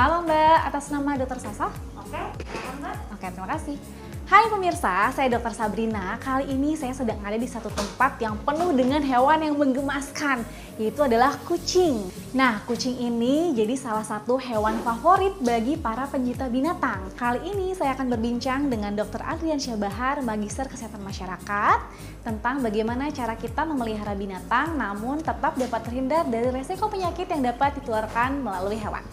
Halo Mbak, atas nama Dokter Sasa? Oke, silakan Mbak. Oke, terima kasih. Hai pemirsa, saya Dokter Sabrina. Kali ini saya sedang ada di satu tempat yang penuh dengan hewan yang menggemaskan, yaitu adalah kucing. Nah, kucing ini jadi salah satu hewan favorit bagi para pencinta binatang. Kali ini saya akan berbincang dengan Dr. Adriansyah Bahar, Magister Kesehatan Masyarakat, tentang bagaimana cara kita memelihara binatang namun tetap dapat terhindar dari resiko penyakit yang dapat ditularkan melalui hewan.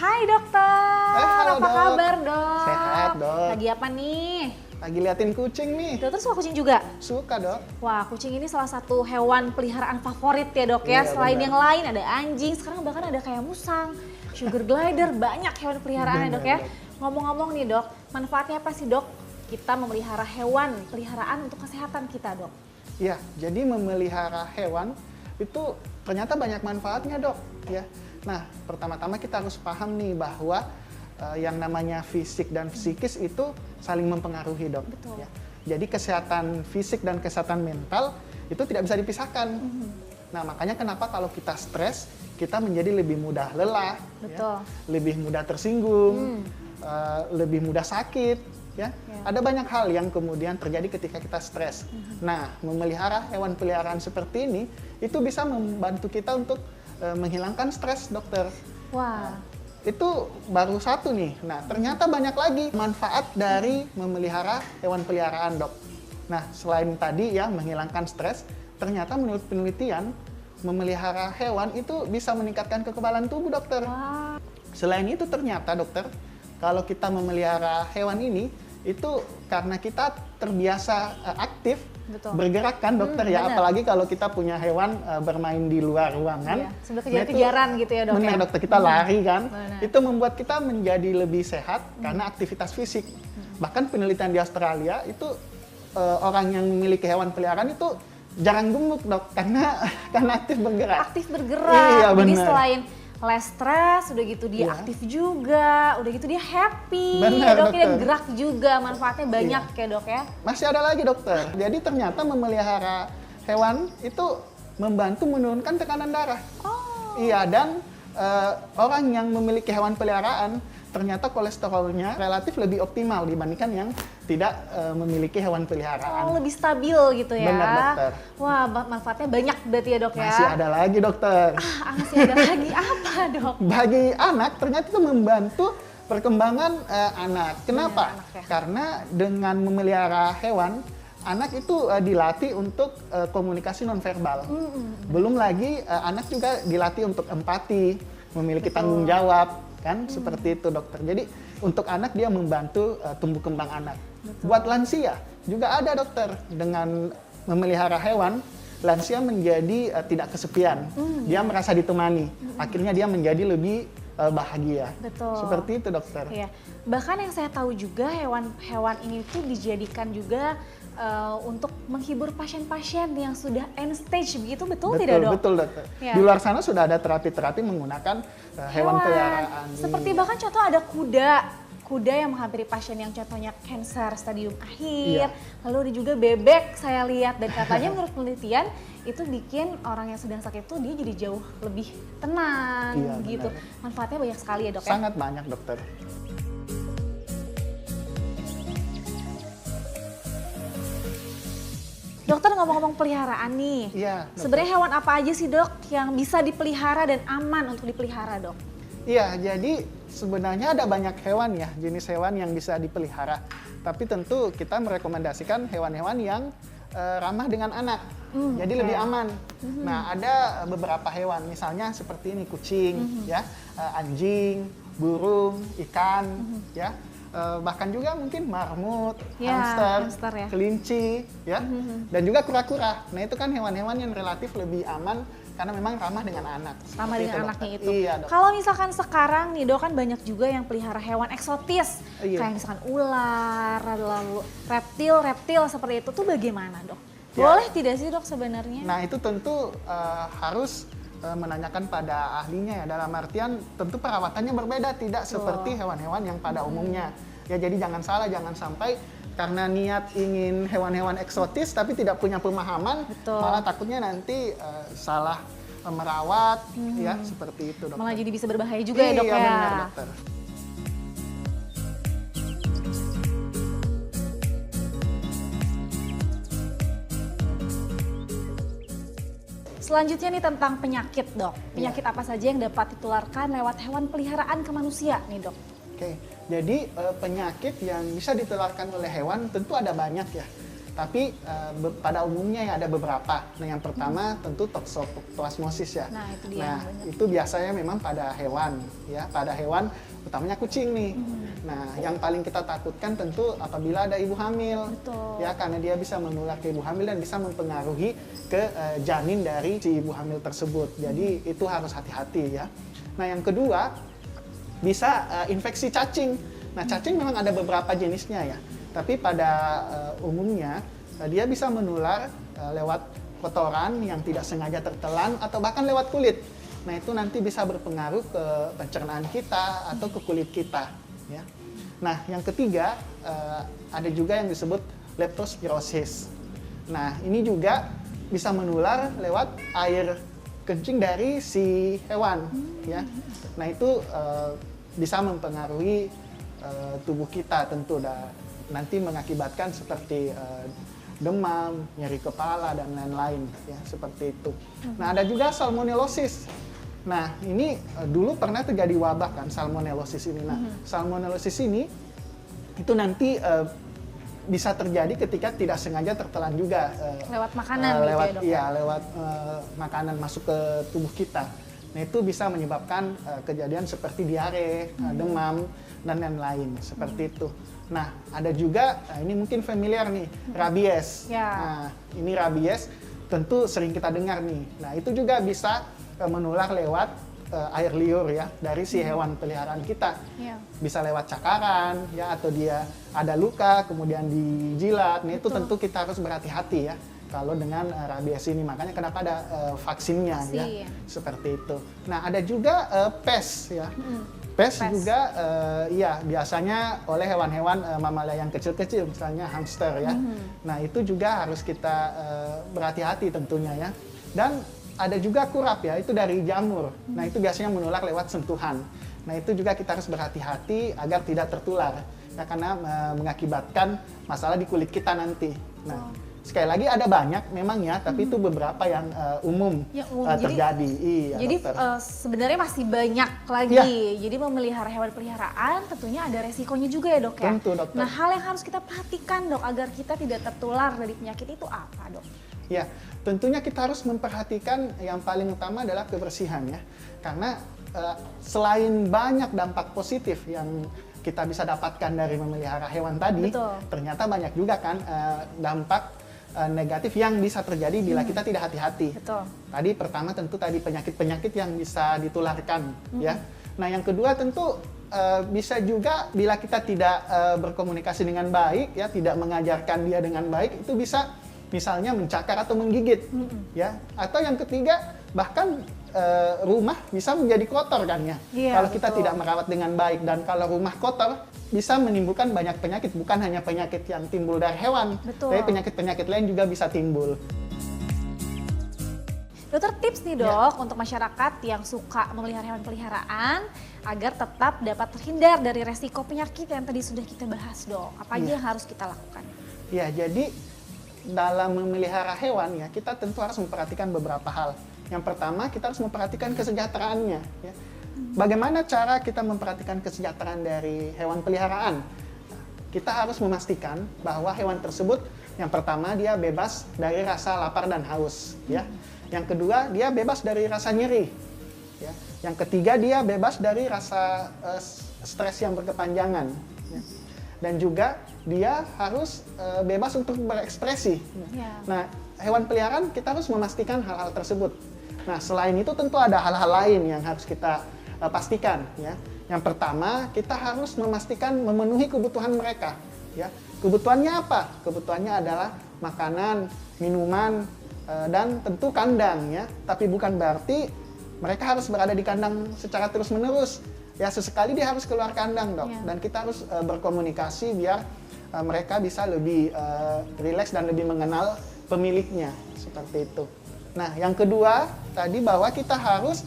Hai dokter, Halo, apa Dok. kabar dok? Sehat, Dok. Lagi apa nih? Lagi liatin kucing nih. Dokter suka kucing juga? Suka, Dok. Wah, kucing ini salah satu hewan peliharaan favorit ya dok ya. Iya, Selain benar. yang lain ada anjing, sekarang bahkan ada kayak musang, sugar glider, banyak hewan peliharaan ya dok ya. Benar, Dok. Ngomong-ngomong nih dok, manfaatnya apa sih dok? Kita memelihara hewan peliharaan untuk kesehatan kita dok. Ya, jadi memelihara hewan itu ternyata banyak manfaatnya, Dok. Ya. Nah, pertama-tama kita harus paham nih bahwa yang namanya fisik dan psikis itu saling mempengaruhi, Dok. Betul. Ya. Jadi kesehatan fisik dan kesehatan mental itu tidak bisa dipisahkan. Nah, makanya kenapa kalau kita stres, kita menjadi lebih mudah lelah, Betul. ya, lebih mudah tersinggung, lebih mudah sakit, ya. Ada banyak hal yang kemudian terjadi ketika kita stres. Nah, memelihara hewan peliharaan seperti ini itu bisa membantu kita untuk menghilangkan stres, dokter. Wah, Itu baru satu nih. Nah, ternyata banyak lagi manfaat dari memelihara hewan peliharaan, dok. Nah, selain tadi ya menghilangkan stres, ternyata menurut penelitian memelihara hewan itu bisa meningkatkan kekebalan tubuh, dokter. wah, Selain itu ternyata, dokter, kalau kita memelihara hewan ini itu karena kita terbiasa aktif, betul. bergerak kan, dokter ya. benar. Apalagi kalau kita punya hewan bermain di luar ruangan. Iya, sambil Nah, itu- kejar-kejaran gitu ya dok Benar, ya. dokter, kita lari kan. Benar. Itu membuat kita menjadi lebih sehat karena aktivitas fisik. Bahkan penelitian di Australia itu orang yang memiliki hewan peliharaan itu jarang gemuk, dok, karena karena aktif bergerak. Aktif bergerak. Iya, Jadi benar. selain less stress, udah gitu dia Iya. aktif juga, udah gitu dia happy, Benar, dok, dia dokter. gerak juga, manfaatnya banyak Iya. ya dok ya. Masih ada lagi, dokter. Jadi ternyata memelihara hewan itu membantu menurunkan tekanan darah. Oh, Iya, dan orang yang memiliki hewan peliharaan ternyata kolesterolnya relatif lebih optimal dibandingkan yang tidak memiliki hewan peliharaan. oh lebih stabil gitu ya. Benar, dokter. Wah, manfaatnya banyak berarti ya dok ya. Masih ada lagi, dokter. Masih ada lagi apa dok? Bagi anak ternyata itu membantu perkembangan anak. Kenapa? anak ya. Karena dengan memelihara hewan, anak itu dilatih untuk komunikasi nonverbal. Belum lagi anak juga dilatih untuk empati, memiliki Betul. tanggung jawab, kan? Seperti itu, dokter. Jadi untuk anak dia membantu tumbuh kembang anak. Buat lansia juga ada, dokter. Dengan memelihara hewan, lansia menjadi tidak kesepian. Dia merasa ditemani. Akhirnya dia menjadi lebih bahagia. Betul. Seperti itu, dokter. Iya. Bahkan yang saya tahu juga hewan-hewan ini tuh dijadikan juga untuk menghibur pasien-pasien yang sudah end stage begitu, betul tidak dok? Betul, dokter. Ya. Di luar sana sudah ada terapi-terapi menggunakan hewan peliharaan. Seperti bahkan contoh ada kuda yang menghampiri pasien yang contohnya kanker stadium akhir, Iya. lalu ada juga bebek saya lihat, dan katanya menurut penelitian itu bikin orang yang sedang sakit itu dia jadi jauh lebih tenang. Iya, gitu. benar. Manfaatnya banyak sekali ya dok ya. Sangat banyak, dokter. Dokter, ngomong-ngomong peliharaan nih, Iya, dokter. sebenarnya hewan apa aja sih dok yang bisa dipelihara dan aman untuk dipelihara dok? Iya, jadi sebenarnya ada banyak hewan ya, jenis hewan yang bisa dipelihara. Tapi tentu kita merekomendasikan hewan-hewan yang ramah dengan anak. Jadi lebih aman. Nah, ada beberapa hewan, misalnya seperti ini kucing, ya, anjing, burung, ikan, ya. Bahkan juga mungkin marmut, Ya, hamster, hamster ya. kelinci, ya, dan juga kura-kura. Nah, itu kan hewan-hewan yang relatif lebih aman karena memang ramah dengan anak. Sama Seperti dengan itu, anaknya dokter. itu. Iya, dok. Kalau misalkan sekarang nih dok, kan banyak juga yang pelihara hewan eksotis, Iya. kayak misalkan ular, lalu reptil seperti itu tuh bagaimana dok? Ya. Boleh tidak sih dok sebenarnya? Nah, itu tentu harus menanyakan pada ahlinya ya. Dalam artian tentu perawatannya berbeda, tidak seperti hewan-hewan yang pada umumnya. Ya, jadi jangan salah, jangan sampai karena niat ingin hewan-hewan eksotis tapi tidak punya pemahaman, Betul. malah takutnya nanti salah merawat, ya seperti itu dokter. Malah jadi bisa berbahaya juga ya dok Iya ya. benar dokter. Selanjutnya nih tentang penyakit dok. Penyakit apa saja yang dapat ditularkan lewat hewan peliharaan ke manusia nih dok? Oke, jadi penyakit yang bisa ditularkan oleh hewan tentu ada banyak ya. Tapi pada umumnya ya ada beberapa. Nah yang pertama tentu toksoplasmosis ya. Nah, itu dia Nah yang banyak. itu biasanya memang pada hewan ya, pada hewan utamanya kucing nih. Nah yang paling kita takutkan tentu apabila ada ibu hamil. Betul. Ya karena dia bisa menular ke ibu hamil dan bisa mempengaruhi ke janin dari si ibu hamil tersebut. Jadi itu harus hati-hati ya. Nah yang kedua bisa infeksi cacing. Nah cacing memang ada beberapa jenisnya ya. Tapi pada umumnya dia bisa menular lewat kotoran yang tidak sengaja tertelan atau bahkan lewat kulit. Nah itu nanti bisa berpengaruh ke pencernaan kita atau ke kulit kita. Ya. Nah yang ketiga ada juga yang disebut leptospirosis. Nah ini juga bisa menular lewat air kencing dari si hewan. Ya. Nah itu bisa mempengaruhi tubuh kita tentu nanti mengakibatkan seperti demam, nyeri kepala dan lain-lain ya seperti itu. Nah ada juga salmonellosis. Nah ini dulu pernah terjadi wabah kan salmonellosis ini. Nah salmonellosis ini itu nanti bisa terjadi ketika tidak sengaja tertelan juga Lewat makanan lewat gitu ya dok? lewat makanan masuk ke tubuh kita. Nah itu bisa menyebabkan kejadian seperti diare, demam dan lain-lain seperti itu. Nah ada juga ini mungkin familiar nih rabies. Ya. Nah ini rabies tentu sering kita dengar nih. Nah itu juga bisa menular lewat air liur ya dari si hewan peliharaan kita. Ya. Bisa lewat cakaran ya atau dia ada luka kemudian dijilat. Nah itu Betul. tentu kita harus berhati-hati ya kalau dengan rabies ini. Makanya kenapa ada vaksinnya ya Vaksin. seperti itu. Nah ada juga pes ya. Pes juga ya biasanya oleh hewan-hewan mamalia yang kecil-kecil misalnya hamster ya. Nah itu juga harus kita berhati-hati tentunya ya. Dan ada juga kurap ya, itu dari jamur. Nah itu biasanya menular lewat sentuhan. Nah itu juga kita harus berhati-hati agar tidak tertular. Ya, karena mengakibatkan masalah di kulit kita nanti. Nah sekali lagi ada banyak memang ya, tapi itu beberapa yang umum, Ya, umum. terjadi. Iya, Jadi dokter. sebenarnya masih banyak lagi. Ya. Jadi memelihara hewan peliharaan tentunya ada resikonya juga ya dok ya. Tentu, dokter. Nah hal yang harus kita perhatikan dok agar kita tidak tertular dari penyakit itu apa dok? Ya, tentunya kita harus memperhatikan yang paling utama adalah kebersihan ya. Karena selain banyak dampak positif yang kita bisa dapatkan dari memelihara hewan tadi, Betul. ternyata banyak juga kan dampak negatif yang bisa terjadi bila kita tidak hati-hati. Betul. Tadi pertama tentu tadi penyakit-penyakit yang bisa ditularkan ya. Nah yang kedua tentu bisa juga bila kita tidak berkomunikasi dengan baik ya, tidak mengajarkan dia dengan baik, itu bisa misalnya mencakar atau menggigit ya. Atau yang ketiga bahkan rumah bisa menjadi kotor kan ya. Iya, Kalau kita betul. tidak merawat dengan baik, dan kalau rumah kotor bisa menimbulkan banyak penyakit, bukan hanya penyakit yang timbul dari hewan, Betul. tapi penyakit-penyakit lain juga bisa timbul. Dokter tips nih Ya. dok untuk masyarakat yang suka memelihara hewan peliharaan agar tetap dapat terhindar dari resiko penyakit yang tadi sudah kita bahas dok. Apa aja Ya. yang harus kita lakukan? Ya, jadi dalam memelihara hewan ya, kita tentu harus memperhatikan beberapa hal. Yang pertama, kita harus memperhatikan kesejahteraannya ya. Bagaimana cara kita memperhatikan kesejahteraan dari hewan peliharaan? Kita harus memastikan bahwa hewan tersebut yang pertama dia bebas dari rasa lapar dan haus ya. Yang kedua, dia bebas dari rasa nyeri ya. Yang ketiga, dia bebas dari rasa stres yang berkepanjangan ya. Dan juga dia harus bebas untuk berekspresi. Ya. Nah, hewan peliharaan kita harus memastikan hal-hal tersebut. Nah, selain itu tentu ada hal-hal lain yang harus kita pastikan ya. Yang pertama, kita harus memastikan memenuhi kebutuhan mereka ya. Kebutuhannya apa? Kebutuhannya adalah makanan, minuman, dan tentu kandang ya. Tapi bukan berarti mereka harus berada di kandang secara terus-menerus. Ya, sesekali dia harus keluar kandang, Dok. Ya. Dan kita harus berkomunikasi biar mereka bisa lebih rileks dan lebih mengenal pemiliknya, seperti itu. Nah, yang kedua tadi bahwa kita harus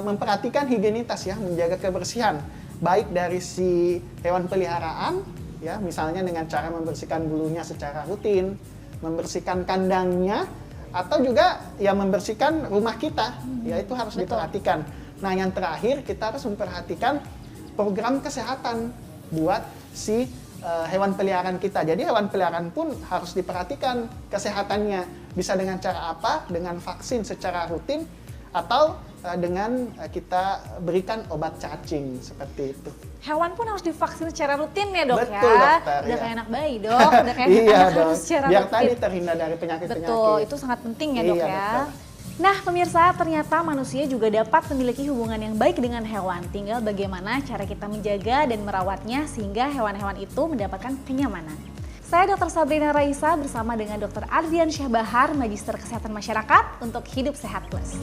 memperhatikan higienitas ya, menjaga kebersihan, baik dari si hewan peliharaan ya, misalnya dengan cara membersihkan bulunya secara rutin, membersihkan kandangnya, atau juga ya membersihkan rumah kita, ya itu harus diperhatikan. Nah, yang terakhir kita harus memperhatikan program kesehatan buat si hewan peliharaan kita. Jadi hewan peliharaan pun harus diperhatikan kesehatannya. Bisa dengan cara apa? Dengan vaksin secara rutin atau dengan kita berikan obat cacing, seperti itu. Hewan pun harus divaksin secara rutin ya dok. Betul, ya? dokter, Udah ya. kayak anak bayi dok, udah kayak Iya anak dong, harus secara biar rutin. tadi terhindar dari penyakit-penyakit. Betul, itu sangat penting ya dok Iya, ya. dokter. Nah pemirsa, ternyata manusia juga dapat memiliki hubungan yang baik dengan hewan. Tinggal bagaimana cara kita menjaga dan merawatnya sehingga hewan-hewan itu mendapatkan kenyamanan. Saya Dr. Sabrina Raisa bersama dengan Dr. Ardian Syahbahar, Magister Kesehatan Masyarakat untuk Hidup Sehat Plus.